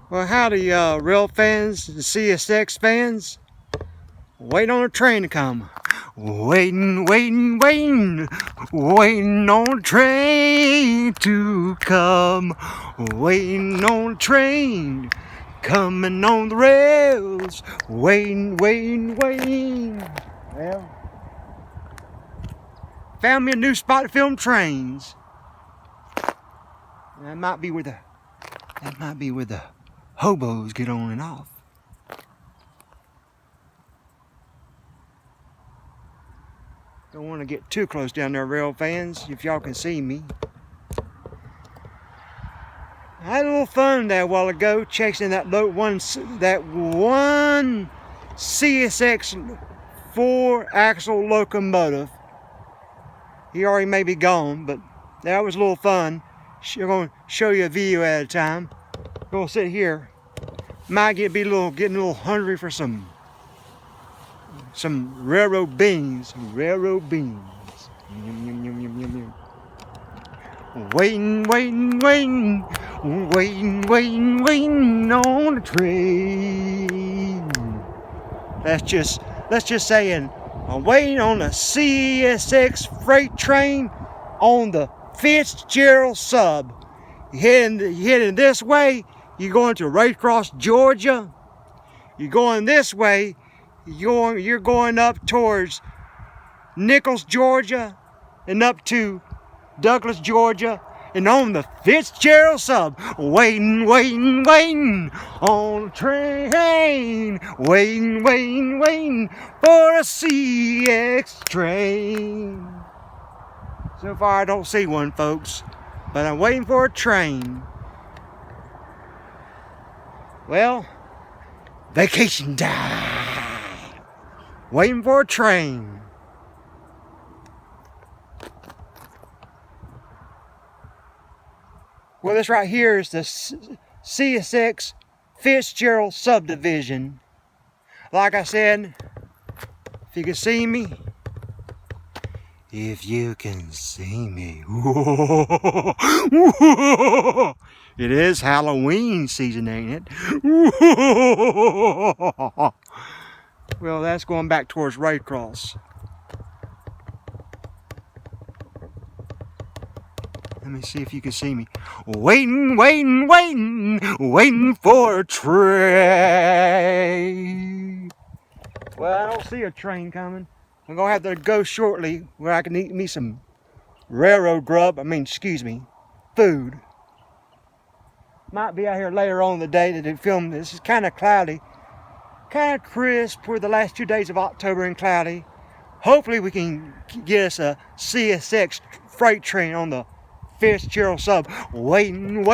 Well, howdy, rail fans and CSX fans. Waiting on a train to come. Waiting on a train to come. Waiting on a train coming on the rails. Waiting. Well, found me a new spot to film trains. That might be where the hobos get on and off. Don't want to get too close down there, rail fans, if y'all can see me. I had a little fun there a while ago chasing that one CSX 4-axle locomotive. He already may be gone, but that was a little fun. I'm going to show you a video at a time. I'm going to sit here. Might getting a little hungry for some railroad beans. Yum, yum, yum, yum, yum, yum. Waiting on the train. That's just saying, I'm waiting on the CSX freight train on the Fitzgerlad sub. You're heading this way, you're going to Waycross, Georgia. You're going this way, you're going up towards Nichols, Georgia, and up to Douglas, Georgia, and on the Fitzgerlad sub, waiting on a train, waiting for a CX train. So far I don't see one, folks, but I'm waiting for a train. Well, vacation time. Waiting for a train. Well, this right here is the CSX Fitzgerlad subdivision. Like I said, if you can see me, it is Halloween season, ain't it? Well, that's going back towards Waycross. Let me see if you can see me. Waiting for a train. Well, I don't see a train coming. I'm gonna have to go shortly where I can eat me some railroad grub. Food. Might be out here later on in the day to do film. This is kind of cloudy, kind of crisp for the last 2 days of October and cloudy. Hopefully we can get us a CSX freight train on the Fitzgerlad sub. Waiting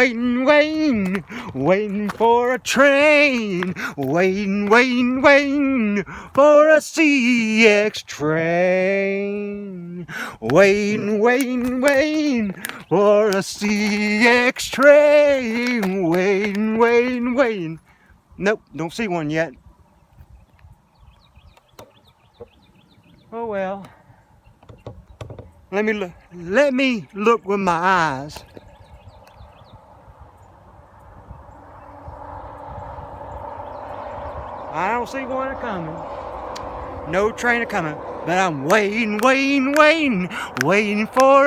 for a train. Waiting for a CX train. Waiting for a CX train. Waiting. Nope, don't see one yet. Oh well. Let me look with my eyes. I don't see one coming. No train coming. But I'm waiting for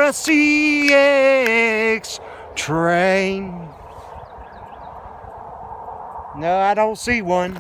a CX train. No, I don't see one.